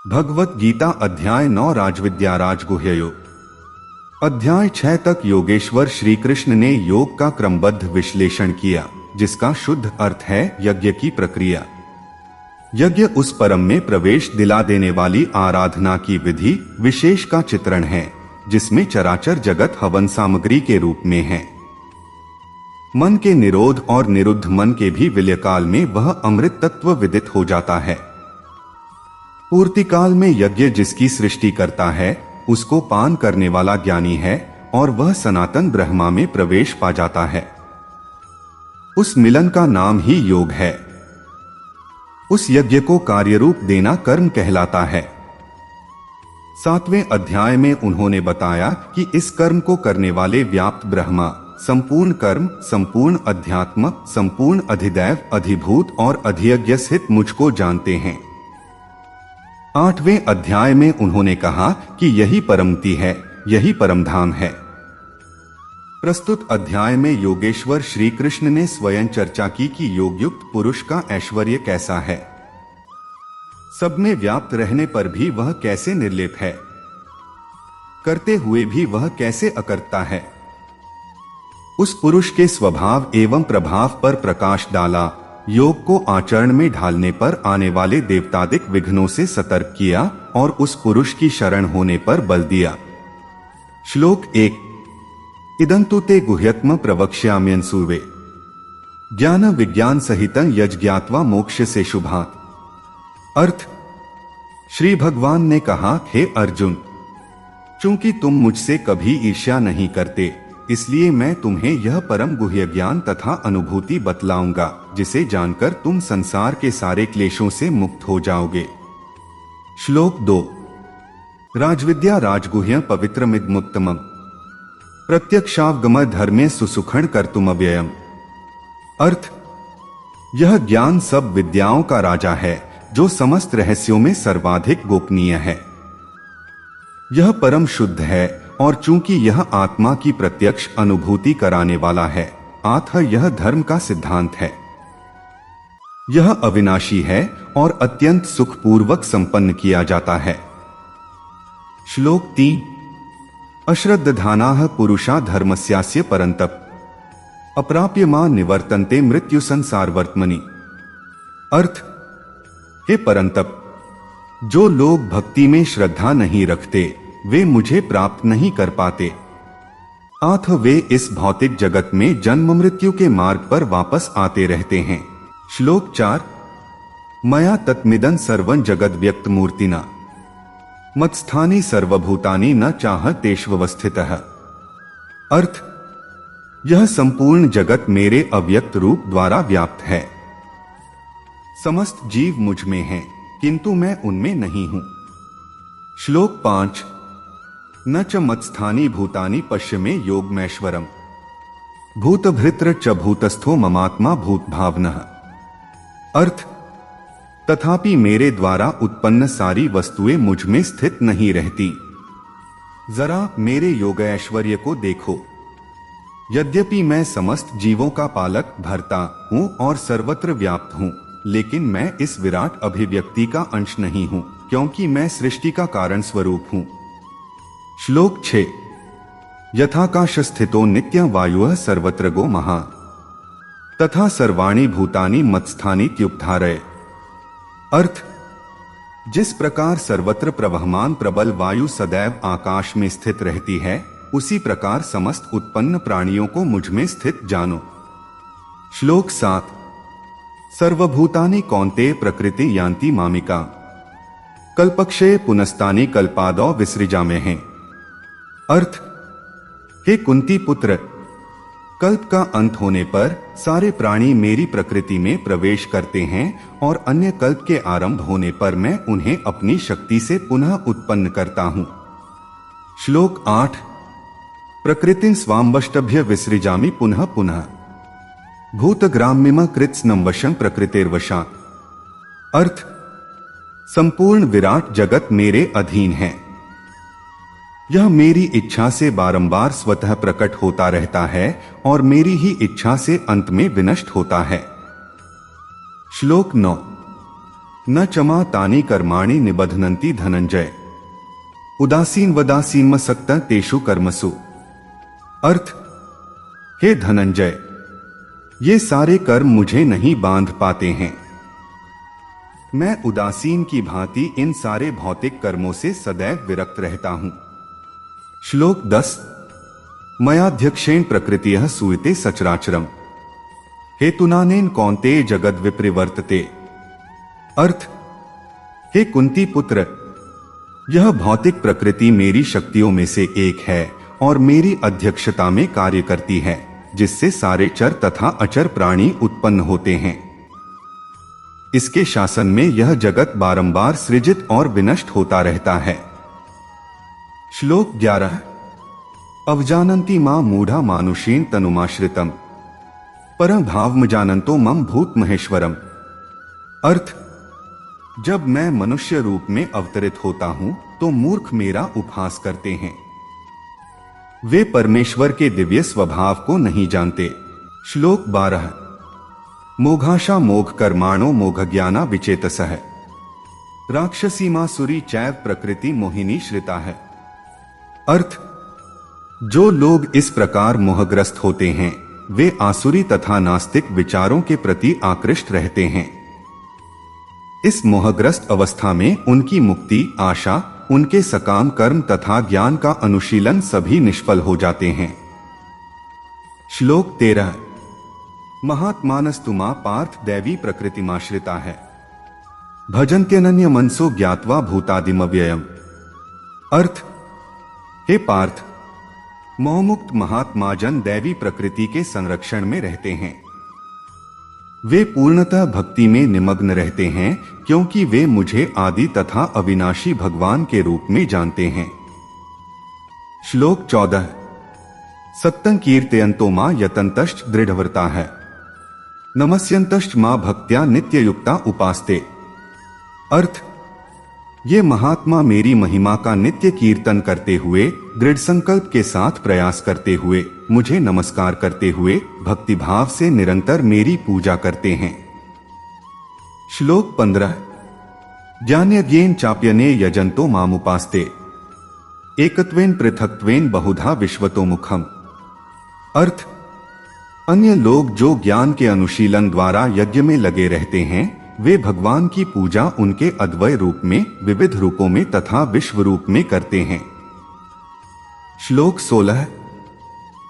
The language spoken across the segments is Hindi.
भगवत गीता अध्याय 9 राजविद्या राजगुह्य योग। अध्याय 6 तक योगेश्वर श्री कृष्ण ने योग का क्रमबद्ध विश्लेषण किया, जिसका शुद्ध अर्थ है यज्ञ की प्रक्रिया। यज्ञ उस परम में प्रवेश दिला देने वाली आराधना की विधि विशेष का चित्रण है, जिसमें चराचर जगत हवन सामग्री के रूप में है। मन के निरोध और निरुद्ध मन के भी विलय काल में वह अमृत तत्व विदित हो जाता है। पूर्ति काल में यज्ञ जिसकी सृष्टि करता है, उसको पान करने वाला ज्ञानी है और वह सनातन ब्रह्मा में प्रवेश पा जाता है। उस मिलन का नाम ही योग है। उस यज्ञ को कार्य रूप देना कर्म कहलाता है। 7वें अध्याय में उन्होंने बताया कि इस कर्म को करने वाले व्याप्त ब्रह्मा संपूर्ण कर्म, संपूर्ण अध्यात्म, संपूर्ण अधिदैव, अधिभूत और अधियज्ञ स्थित मुझको जानते हैं। 8वें अध्याय में उन्होंने कहा कि यही परमति है, यही परम धाम है। प्रस्तुत अध्याय में योगेश्वर श्री कृष्ण ने स्वयं चर्चा की कि योगयुक्त पुरुष का ऐश्वर्य कैसा है। सब में व्याप्त रहने पर भी वह कैसे निर्लेप है, करते हुए भी वह कैसे अकर्ता है। उस पुरुष के स्वभाव एवं प्रभाव पर प्रकाश डाला, योग को आचरण में ढालने पर आने वाले देवतादिक विघ्नों से सतर्क किया और उस पुरुष की शरण होने पर बल दिया। श्लोक 1। इदंतु ते गुह्यत्म प्रवक्ष्याम्यंसूवे ज्ञान विज्ञान सहितं यज्ञात्वा मोक्ष से शुभात्। अर्थ, श्री भगवान ने कहा, हे अर्जुन, चूंकि तुम मुझसे कभी ईर्ष्या नहीं करते, इसलिए मैं तुम्हें यह परम गुह्य ज्ञान तथा अनुभूति बतलाऊंगा, जिसे जानकर तुम संसार के सारे क्लेशों से मुक्त हो जाओगे। श्लोक 2। राजविद्या राजगुह्य पवित्रमिदमुत्तमम् प्रत्यक्षावगम धर्मे सुसुखण कर्तुमव्ययम्। अर्थ, यह ज्ञान सब विद्याओं का राजा है, जो समस्त रहस्यों में सर्वाधिक गोपनीय है। यह परम शुद्ध है और चूंकि यह आत्मा की प्रत्यक्ष अनुभूति कराने वाला है, अतः यह धर्म का सिद्धांत है। यह अविनाशी है और अत्यंत सुखपूर्वक संपन्न किया जाता है। श्लोक 3। अश्रद्धानाः पुरुषा धर्मस्यास्य परन्तप अप्राप्यमा निवर्तन्ते मृत्यु संसारवर्त्मनि। अर्थ, हे परंतप, जो लोग भक्ति में श्रद्धा नहीं रखते, वे मुझे प्राप्त नहीं कर पाते, अतः वे इस भौतिक जगत में जन्म मृत्यु के मार्ग पर वापस आते रहते हैं। श्लोक 4। मया तत्मिदं सर्वं जगद व्यक्त मूर्तिना मत्स्थानि सर्वभूतानि न चाहतेष्वस्थितः। अर्थ, यह संपूर्ण जगत मेरे अव्यक्त रूप द्वारा व्याप्त है। समस्त जीव मुझ में हैं, किंतु मैं उनमें नहीं हूं। श्लोक 5। न च मत्स्थानि भूतानि पश्य में योगमैश्वरम् भूतभृत्र च भूतस्थो ममात्मा भूत भावनः। अर्थ, तथापि मेरे द्वारा उत्पन्न सारी वस्तुएं मुझ में स्थित नहीं रहती। जरा मेरे योग ऐश्वर्य को देखो। यद्यपि मैं समस्त जीवों का पालक भरता हूं और सर्वत्र व्याप्त हूं, लेकिन मैं इस विराट अभिव्यक्ति का अंश नहीं हूं, क्योंकि मैं सृष्टि का कारण स्वरूप हूं। श्लोक 6। यथाकाश स्थितो नित्यं वायुः सर्वत्र गो महा तथा सर्वाणि भूतानि मत्स्थानि त्युपधारय। अर्थ, जिस प्रकार सर्वत्र प्रवहमान प्रबल वायु सदैव आकाश में स्थित रहती है, उसी प्रकार समस्त उत्पन्न प्राणियों को मुझ में स्थित जानो। श्लोक 7। सर्वभूतानि कौन्तेय प्रकृति यान्ति मामिका कल्पक्षये पुनस्तानि कल्पादौ विसृजाम्यहम्। अर्थ, हे कुंती पुत्र, कल्प का अंत होने पर सारे प्राणी मेरी प्रकृति में प्रवेश करते हैं और अन्य कल्प के आरंभ होने पर मैं उन्हें अपनी शक्ति से पुनः उत्पन्न करता हूं। श्लोक 8। प्रकृतिं स्वाम्बष्टभ्य विसृजामि पुनः पुनः भूतग्राम्यम कृत्स्नं वशं प्रकृतिर्वशात्। अर्थ, संपूर्ण विराट जगत मेरे अधीन है। यह मेरी इच्छा से बारंबार स्वतः प्रकट होता रहता है और मेरी ही इच्छा से अंत में विनष्ट होता है। श्लोक 9। न चमा तानि कर्माणि निबध्नन्ति धनंजय। उदासीन वदासीनमसक्त तेषु कर्मसु। अर्थ, हे धनंजय, ये सारे कर्म मुझे नहीं बांध पाते हैं। मैं उदासीन की भांति इन सारे भौतिक कर्मों से सदैव विरक्त रहता हूं। श्लोक 10। मयाध्यक्षेण प्रकृतियः सूयते सचराचरम् हेतुनानेन कौन्तेय जगद विप्रवर्तते। अर्थ, हे कुंती पुत्र, यह भौतिक प्रकृति मेरी शक्तियों में से एक है और मेरी अध्यक्षता में कार्य करती है, जिससे सारे चर तथा अचर प्राणी उत्पन्न होते हैं। इसके शासन में यह जगत बारंबार सृजित और विनष्ट होता रहता है। श्लोक 11। अवजानन्ति मां मूढ़ा मानुषेण तनुमाश्रितम् परं भावम जानन्तो मम भूत महेश्वरम। अर्थ, जब मैं मनुष्य रूप में अवतरित होता हूं तो मूर्ख मेरा उपहास करते हैं। वे परमेश्वर के दिव्य स्वभाव को नहीं जानते। श्लोक 12। मोघाशा मोघ कर्माणो मोघज्ञाना विचेतसः राक्षसीमासुरी चैव प्रकृति मोहिनी श्रिता है। अर्थ, जो लोग इस प्रकार मोहग्रस्त होते हैं वे आसुरी तथा नास्तिक विचारों के प्रति आकृष्ट रहते हैं। इस मोहग्रस्त अवस्था में उनकी मुक्ति, आशा, उनके सकाम कर्म तथा ज्ञान का अनुशीलन सभी निष्फल हो जाते हैं। श्लोक 13। महात्मानस्तुमा पार्थ दैवी प्रकृतिमाश्रिता है भजन्त्यनन्य मनसो ज्ञात्वा भूतादिमव्ययम्। अर्थ, हे पार्थ, मोहमुक्त महात्मा जन दैवी प्रकृति के संरक्षण में रहते हैं। वे पूर्णतः भक्ति में निमग्न रहते हैं क्योंकि वे मुझे आदि तथा अविनाशी भगवान के रूप में जानते हैं। श्लोक 14। सत्तं कीर्तयन्तो मां यतन्तश्च दृढ़व्रता है नमस्यन्तश्च मां भक्त्या नित्ययुक्ता उपास्ते। अर्थ, ये महात्मा मेरी महिमा का नित्य कीर्तन करते हुए, दृढ़ संकल्प के साथ प्रयास करते हुए, मुझे नमस्कार करते हुए भक्तिभाव से निरंतर मेरी पूजा करते हैं। श्लोक 15। ज्ञानयज्ञेन चाप्यने यजन्तो मामुपास्ते एकत्वेन पृथक्त्वेन बहुधा विश्वतो मुखम। अर्थ, अन्य लोग जो ज्ञान के अनुशीलन द्वारा यज्ञ में लगे रहते हैं वे भगवान की पूजा उनके अद्वय रूप में, विविध रूपों में तथा विश्व रूप में करते हैं। श्लोक 16।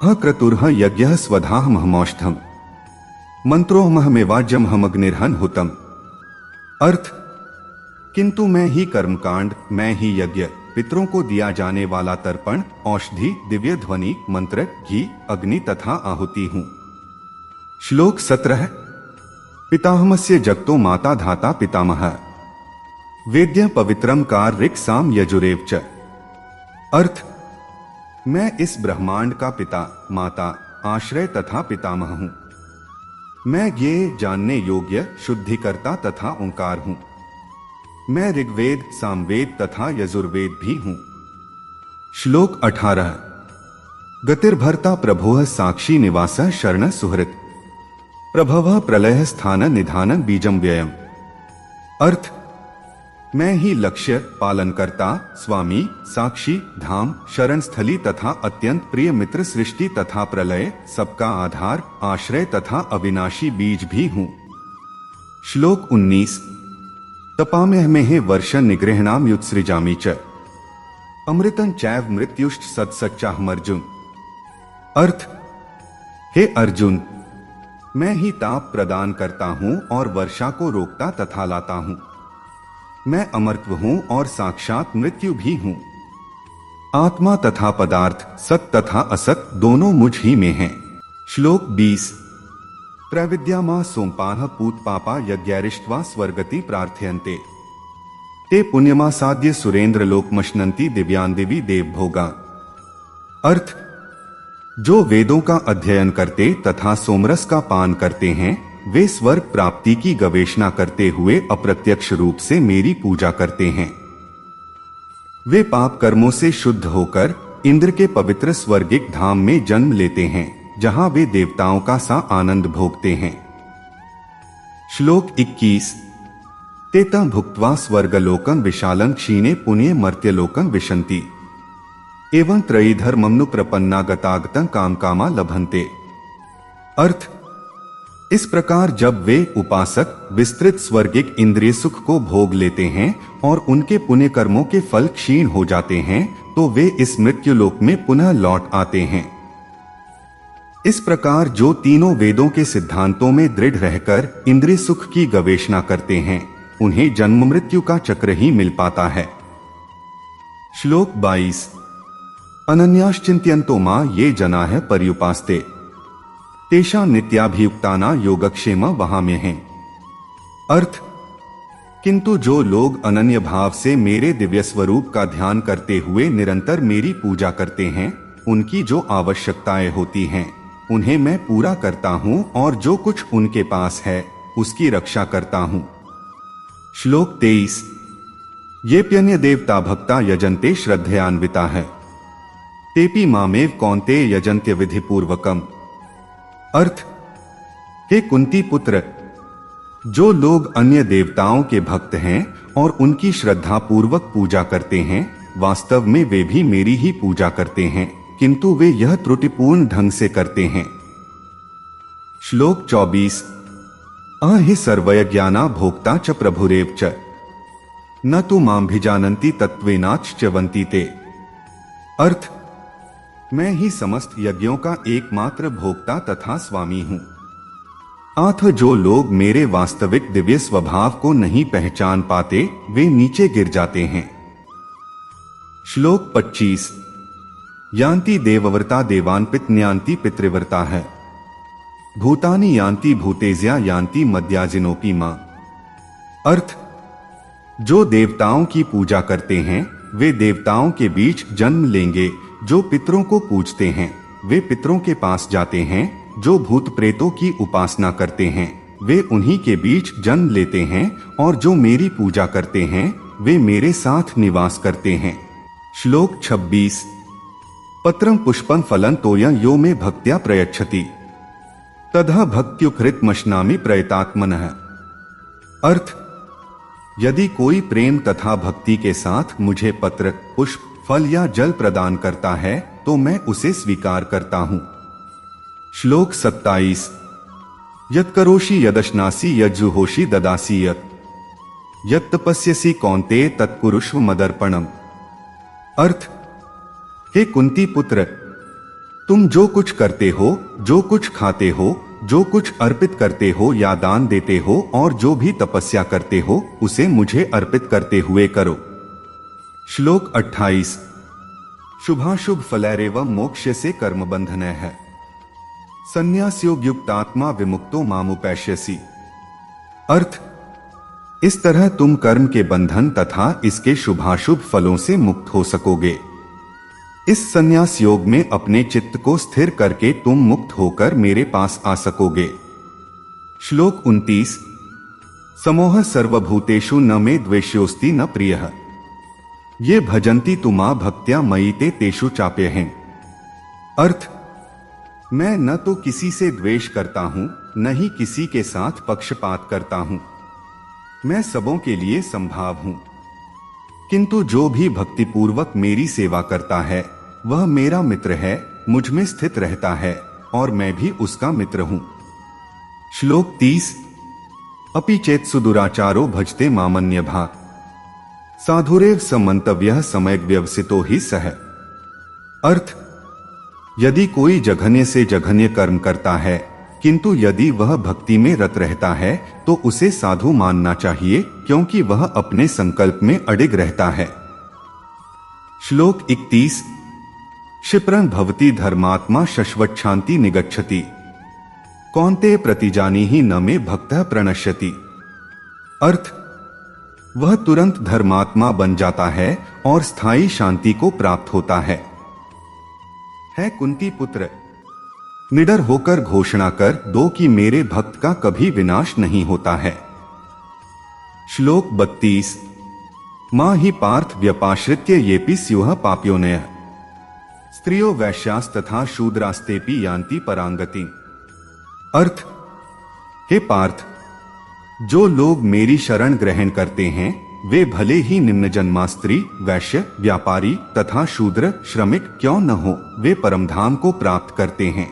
क्रतुर्ह यज्ञः स्वधाहमहमौष्ठम् मंत्रोहमहमेवाज्यमहमग्निर्हन् हुतम्। अर्थ, किंतु मैं ही कर्मकांड, मैं ही यज्ञ, पितरों को दिया जाने वाला तर्पण, औषधि, दिव्य ध्वनि, मंत्र, घी, अग्नि तथा आहुति हूं। श्लोक 17। पितामहस्य जगतो माता धाता पितामह वेद्य पवित्रम कार ऋक् साम यजुरेव च। अर्थ, मैं इस ब्रह्मांड का पिता, माता, आश्रय तथा पितामह हूं। मैं ये जानने योग्य, शुद्धिकर्ता तथा ओंकार हूं। मैं ऋग्वेद, सामवेद तथा यजुर्वेद भी हूं। श्लोक 18। गतिर्भर्ता प्रभोः साक्षी निवासः शरण सुहृत् प्रभवः प्रलय स्थान निधान बीजम व्ययम्। अर्थ, मैं ही लक्ष्य, पालनकर्ता, स्वामी, साक्षी, धाम, शरण स्थली तथा अत्यंत प्रिय मित्र, सृष्टि तथा प्रलय, सबका आधार, आश्रय तथा अविनाशी बीज भी हूं। श्लोक 19। तपाम्यहमेह वर्ष निगृह्णाम युत्सृजामि च अमृतं चैव मृत्युश्च सत्सच्चाहमर्जुन। अर्थ, हे अर्जुन, मैं ही ताप प्रदान करता हूं और वर्षा को रोकता तथा लाता हूं। मैं अमरत्व हूं और साक्षात मृत्यु भी हूं। आत्मा तथा पदार्थ, सत तथा असत दोनों मुझ ही में हैं। श्लोक 20। त्रैविद्यामा सोमपाः पूत पापा यज्ञैरिष्ट्वा स्वर्गति प्रार्थयन्ते ते पुण्यमासाद्य सुरेंद्र लोकमश्नन्ति दिव्यान दिवी देवभोगा। अर्थ, जो वेदों का अध्ययन करते तथा सोमरस का पान करते हैं वे स्वर्ग प्राप्ति की गवेषणा करते हुए अप्रत्यक्ष रूप से मेरी पूजा करते हैं। वे पाप कर्मों से शुद्ध होकर इंद्र के पवित्र स्वर्गिक धाम में जन्म लेते हैं जहां वे देवताओं का सा आनंद भोगते हैं। श्लोक 21। तेतं भुक्त्वा स्वर्गलोकं विशालं क्षीणे पुण्ये मर्त्यलोकं विशन्ति एवं त्रयी धर्ममनु प्रपन्ना गतागतं काम कामा लभन्ते। अर्थ, इस प्रकार जब वे उपासक विस्तृत स्वर्गिक इंद्रिय सुख को भोग लेते हैं और उनके पुण्य कर्मों के फल क्षीण हो जाते हैं तो वे इस मृत्युलोक में पुनः लौट आते हैं। इस प्रकार जो तीनों वेदों के सिद्धांतों में दृढ़ रहकर इंद्रिय सुख की गवेषणा करते हैं उन्हें जन्म मृत्यु का चक्र ही मिल पाता है। श्लोक 22। अनन्याश्चिंत्यन्तो मां ये जनाः पर्युपास्ते तेषां नित्याभियुक्ताना योगक्षेम वहाम्यहम्। अर्थ, किंतु जो लोग अनन्य भाव से मेरे दिव्य स्वरूप का ध्यान करते हुए निरंतर मेरी पूजा करते हैं उनकी जो आवश्यकताएं होती हैं उन्हें मैं पूरा करता हूं और जो कुछ उनके पास है उसकी रक्षा करता हूं। श्लोक 23। येऽप्यन्य देवता भक्ता यजन्ते श्रद्धयान्विता है तेपि मामेव कौन्ते यजन्त्य विधिपूर्वकम्। अर्थ, हे कुंती पुत्र, जो लोग अन्य देवताओं के भक्त हैं और उनकी श्रद्धा पूर्वक पूजा करते हैं वास्तव में वे भी मेरी ही पूजा करते हैं किंतु वे यह त्रुटिपूर्ण ढंग से करते हैं। श्लोक 24। अहि सर्वयज्ञाना भोक्ता च प्रभुरेव च न तु मां भिजानन्ति तत्त्वेनाच्च्यवन्ति ते। अर्थ, मैं ही समस्त यज्ञों का एकमात्र भोक्ता तथा स्वामी हूं। अथ जो लोग मेरे वास्तविक दिव्य स्वभाव को नहीं पहचान पाते वे नीचे गिर जाते हैं। श्लोक 25। यान्ति देवव्रता देवान् पितन्यान्ति पितृव्रता है भूतानि यान्ति भूतेज्या यान्ति मद्याजिनोपि मां। अर्थ, जो देवताओं की पूजा करते हैं वे देवताओं के बीच जन्म लेंगे, जो पितरों को पूजते हैं वे पितरों के पास जाते हैं, जो भूत प्रेतों की उपासना करते हैं वे उन्हीं के बीच जन्म लेते हैं और जो मेरी पूजा करते हैं वे मेरे साथ निवास करते हैं। श्लोक 26। पत्रं पुष्पं फलं तोयं यो मे भक्त्या प्रयच्छति ततः भक्त्युपहृतमश्नामि प्रयतात्मनः। अर्थ, यदि कोई प्रेम तथा भक्ति के साथ मुझे पत्र पुष्प फल या जल प्रदान करता है तो मैं उसे स्वीकार करता हूं। श्लोक 27। यत्करोषि यदश्नासि यज्जुहोषि ददासि यत्तपस्यसि कौन्तेय तत्कुरुष्व मदर्पणम्। अर्थ, हे कुंती पुत्र, तुम जो कुछ करते हो, जो कुछ खाते हो, जो कुछ अर्पित करते हो या दान देते हो और जो भी तपस्या करते हो उसे मुझे अर्पित करते हुए करो। श्लोक 28। शुभाशुभ फलैरेव मोक्ष्यसे कर्म बंधनैः है संन्यासयोगयुक्तात्मा विमुक्तो मामुपैष्यसि। अर्थ, इस तरह तुम कर्म के बंधन तथा इसके शुभाशुभ फलों से मुक्त हो सकोगे। इस संन्यास योग में अपने चित्त को स्थिर करके तुम मुक्त होकर मेरे पास आ सकोगे। श्लोक 29। समोह सर्वभूतेषु न मे द्वेष्योस्ति न प्रियः ये भजन्ति तुमा भक्त्या मयि ते तेषु चाप्यहम्। अर्थ, मैं न तो किसी से द्वेष करता हूं न ही किसी के साथ पक्षपात करता हूं। मैं सबों के लिए संभाव हूं, किंतु जो भी भक्तिपूर्वक मेरी सेवा करता है वह मेरा मित्र है, मुझ में स्थित रहता है और मैं भी उसका मित्र हूं। श्लोक 30। अपि चेत्सु दुराचारो भजते मामन्य भाक् साधुरेव समन्तव्यः सम्यग् व्यवसितो हि सः। अर्थ, यदि कोई जघन्य से जघन्य कर्म करता है किंतु यदि वह भक्ति में रत रहता है तो उसे साधु मानना चाहिए क्योंकि वह अपने संकल्प में अडिग रहता है। श्लोक 31। क्षिप्रं भवति धर्मात्मा शश्वच्छान्ति निगच्छति कौन्तेय प्रतिजानीहि न मे भक्तः प्रणश्यति। अर्थ, वह तुरंत धर्मात्मा बन जाता है और स्थायी शांति को प्राप्त होता है। कुंती पुत्र, निडर होकर घोषणा कर दो कि मेरे भक्त का कभी विनाश नहीं होता है। श्लोक 32। मां ही पार्थ व्यपाश्रित्य येपि स्युः पाप्योनयः स्त्रियो वैश्यास्तथा शूद्रास्तेपि यान्ति परांगति। अर्थ, हे पार्थ, जो लोग मेरी शरण ग्रहण करते हैं वे भले ही निम्न जन्मा स्त्री, वैश्य, व्यापारी तथा शूद्र, श्रमिक क्यों न हो, वे परमधाम को प्राप्त करते हैं।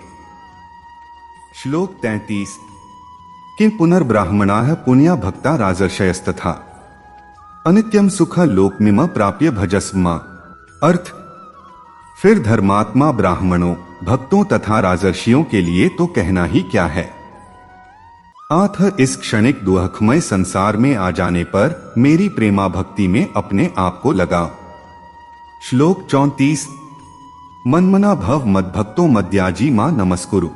श्लोक 33। किं पुनर्ब्राह्मणाः पुण्या भक्ता राजर्षयस्तथा अनित्यम सुख लोकमिम प्राप्य भजस्म। अर्थ, फिर धर्मात्मा ब्राह्मणों, भक्तों तथा राजर्षियों के लिए तो कहना ही क्या है। आथ इस क्षणिक दुखमय संसार में आ जाने पर मेरी प्रेमा भक्ति में अपने आप को लगाओ। श्लोक 34। मन्मना भव मद्भक्तो मद्याजी मां नमस्कुरु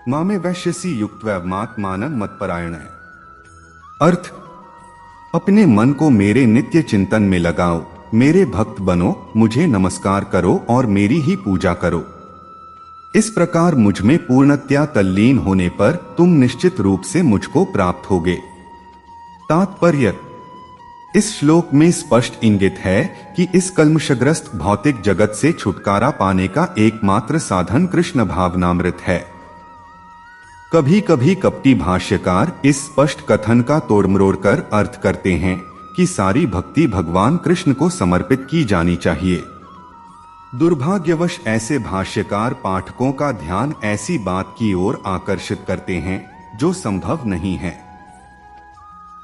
मामे वैश्यसी युक्त्वैवमात्मानं मत्परायण। अर्थ, अपने मन को मेरे नित्य चिंतन में लगाओ, मेरे भक्त बनो, मुझे नमस्कार करो और मेरी ही पूजा करो। इस प्रकार मुझ में पूर्णतया तल्लीन होने पर तुम निश्चित रूप से मुझको प्राप्त होगे। तात्पर्य, इस श्लोक में स्पष्ट इंगित है कि इस कल्मषग्रस्त भौतिक जगत से छुटकारा पाने का एकमात्र साधन कृष्ण भावनामृत है। कभी कभी कपटी भाष्यकार इस स्पष्ट कथन का तोड़मरोड़ कर अर्थ करते हैं कि सारी भक्ति भगवान कृष्ण को समर्पित की जानी चाहिए। दुर्भाग्यवश ऐसे भाष्यकार पाठकों का ध्यान ऐसी बात की ओर आकर्षित करते हैं जो संभव नहीं है।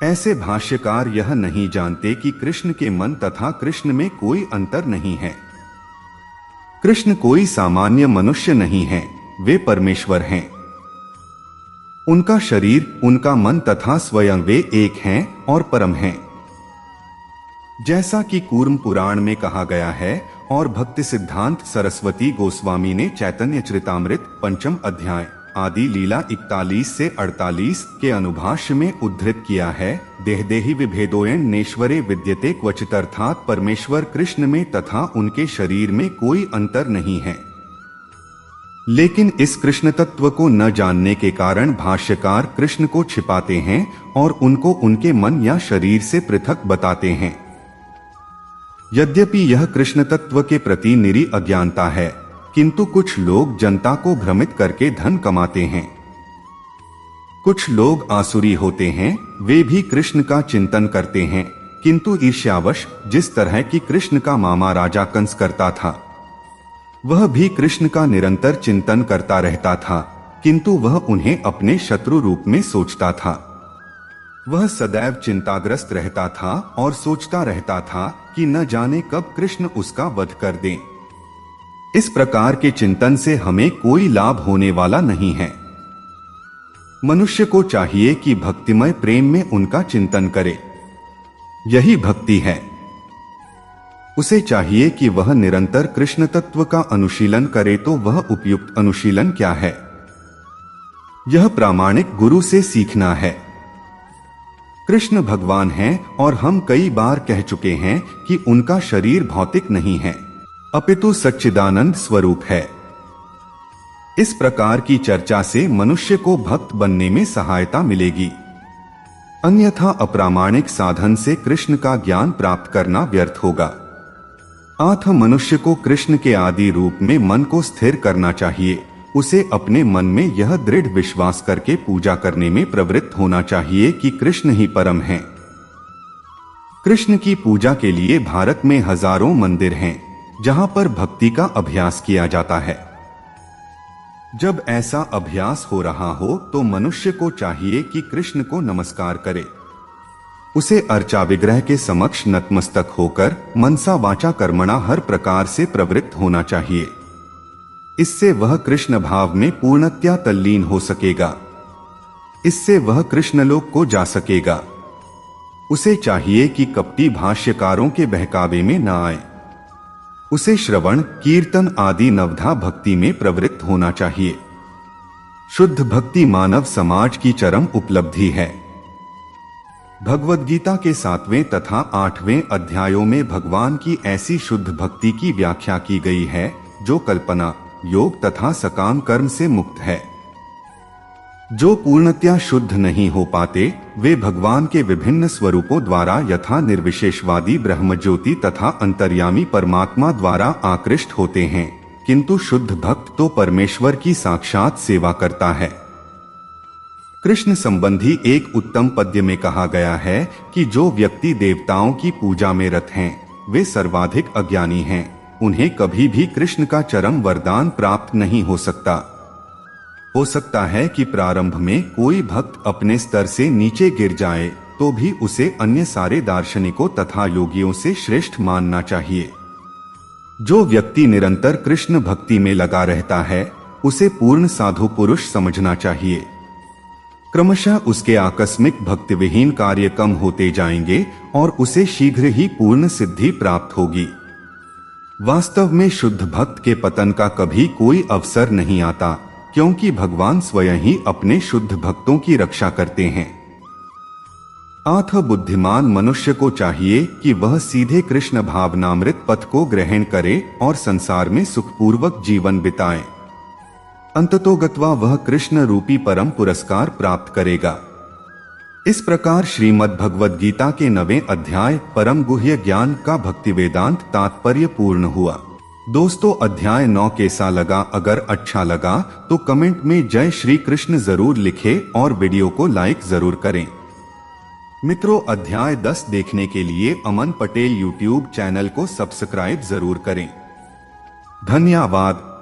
ऐसे भाष्यकार यह नहीं जानते कि कृष्ण के मन तथा कृष्ण में कोई अंतर नहीं है। कृष्ण कोई सामान्य मनुष्य नहीं है, वे परमेश्वर हैं। उनका शरीर, उनका मन तथा स्वयं वे एक हैं और परम हैं। जैसा कि कूर्म पुराण में कहा गया है और भक्ति सिद्धांत सरस्वती गोस्वामी ने चैतन्य चरितामृत 5 अध्याय आदि लीला 41 से 48 के अनुभाष्य में उद्धृत किया है, देहदेहि विभेदोयन नेश्वरे विद्यते क्वचित, अर्थात परमेश्वर कृष्ण में तथा उनके शरीर में कोई अंतर नहीं है। लेकिन इस कृष्ण तत्व को न जानने के कारण भाष्यकार कृष्ण को छिपाते हैं और उनको उनके मन या शरीर से पृथक बताते हैं। यद्यपि यह कृष्ण तत्व के प्रति निरी अज्ञानता है, किंतु कुछ लोग जनता को भ्रमित करके धन कमाते हैं। कुछ लोग आसुरी होते हैं, वे भी कृष्ण का चिंतन करते हैं, किंतु ईर्ष्यावश जिस तरह की कृष्ण का मामा राजा कंस करता था, वह भी कृष्ण का निरंतर चिंतन करता रहता था, किंतु वह उन्हें अपने शत्रु रूप में सोचता था। वह सदैव चिंताग्रस्त रहता था और सोचता रहता था कि न जाने कब कृष्ण उसका वध कर दें। इस प्रकार के चिंतन से हमें कोई लाभ होने वाला नहीं है। मनुष्य को चाहिए कि भक्तिमय प्रेम में उनका चिंतन करे, यही भक्ति है। उसे चाहिए कि वह निरंतर कृष्ण तत्व का अनुशीलन करे। तो वह उपयुक्त अनुशीलन क्या है? यह प्रामाणिक गुरु से सीखना है। कृष्ण भगवान हैं और हम कई बार कह चुके हैं कि उनका शरीर भौतिक नहीं है, अपितु सच्चिदानंद स्वरूप है। इस प्रकार की चर्चा से मनुष्य को भक्त बनने में सहायता मिलेगी, अन्यथा अप्रामाणिक साधन से कृष्ण का ज्ञान प्राप्त करना व्यर्थ होगा। अतः मनुष्य को कृष्ण के आदि रूप में मन को स्थिर करना चाहिए। उसे अपने मन में यह दृढ़ विश्वास करके पूजा करने में प्रवृत्त होना चाहिए कि कृष्ण ही परम हैं। कृष्ण की पूजा के लिए भारत में हजारों मंदिर हैं, जहां पर भक्ति का अभ्यास किया जाता है। जब ऐसा अभ्यास हो रहा हो तो मनुष्य को चाहिए कि कृष्ण को नमस्कार करे। उसे अर्चा विग्रह के समक्ष नतमस्तक होकर मनसा वाचा कर्मणा हर प्रकार से प्रवृत्त होना चाहिए। इससे वह कृष्ण भाव में पूर्णतया तल्लीन हो सकेगा। इससे वह कृष्णलोक को जा सकेगा। उसे चाहिए कि कपटी भाष्यकारों के बहकावे में न आए। उसे श्रवण, कीर्तन आदि नवधा भक्ति में प्रवृत्त होना चाहिए। शुद्ध भक्ति मानव समाज की चरम उपलब्धि है। भगवद गीता के 7वें तथा 8वें अध्यायों में भगवान की ऐसी शुद्ध भक्ति की व्याख्या की गई है जो कल्पना, योग तथा सकाम कर्म से मुक्त है। जो पूर्णतया शुद्ध नहीं हो पाते वे भगवान के विभिन्न स्वरूपों द्वारा यथा निर्विशेषवादी ब्रह्मज्योति तथा अंतर्यामी परमात्मा द्वारा आकृष्ट होते हैं, किंतु शुद्ध भक्त तो परमेश्वर की साक्षात सेवा करता है। कृष्ण संबंधी एक उत्तम पद्य में कहा गया है कि जो व्यक्ति देवताओं की पूजा में रत हैं, वे सर्वाधिक अज्ञानी हैं। उन्हें कभी भी कृष्ण का चरम वरदान प्राप्त नहीं हो सकता। हो सकता है कि प्रारंभ में कोई भक्त अपने स्तर से नीचे गिर जाए, तो भी उसे अन्य सारे दार्शनिकों तथा योगियों से श्रेष्ठ मानना चाहिए। जो व्यक्ति निरंतर कृष्ण भक्ति में लगा रहता है, उसे पूर्ण साधु पुरुष समझना चाहिए। क्रमशः उसके आकस्मिक भक्ति विहीन कार्य कम होते जाएंगे और उसे शीघ्र ही पूर्ण सिद्धि प्राप्त होगी। वास्तव में शुद्ध भक्त के पतन का कभी कोई अवसर नहीं आता, क्योंकि भगवान स्वयं ही अपने शुद्ध भक्तों की रक्षा करते हैं। अतः बुद्धिमान मनुष्य को चाहिए कि वह सीधे कृष्ण भावनामृत पथ को ग्रहण करे और संसार में सुखपूर्वक जीवन बिताए। अंततोगत्वा वह कृष्ण रूपी परम पुरस्कार प्राप्त करेगा। इस प्रकार श्रीमद् भगवद गीता के 9वें अध्याय परम गुह्य ज्ञान का भक्ति वेदांत तात्पर्य पूर्ण हुआ। दोस्तों, अध्याय 9 कैसा लगा? अगर अच्छा लगा तो कमेंट में जय श्री कृष्ण जरूर लिखें और वीडियो को लाइक जरूर करें। मित्रों, अध्याय 10 देखने के लिए अमन पटेल यूट्यूब चैनल को सब्सक्राइब जरूर करें। धन्यवाद।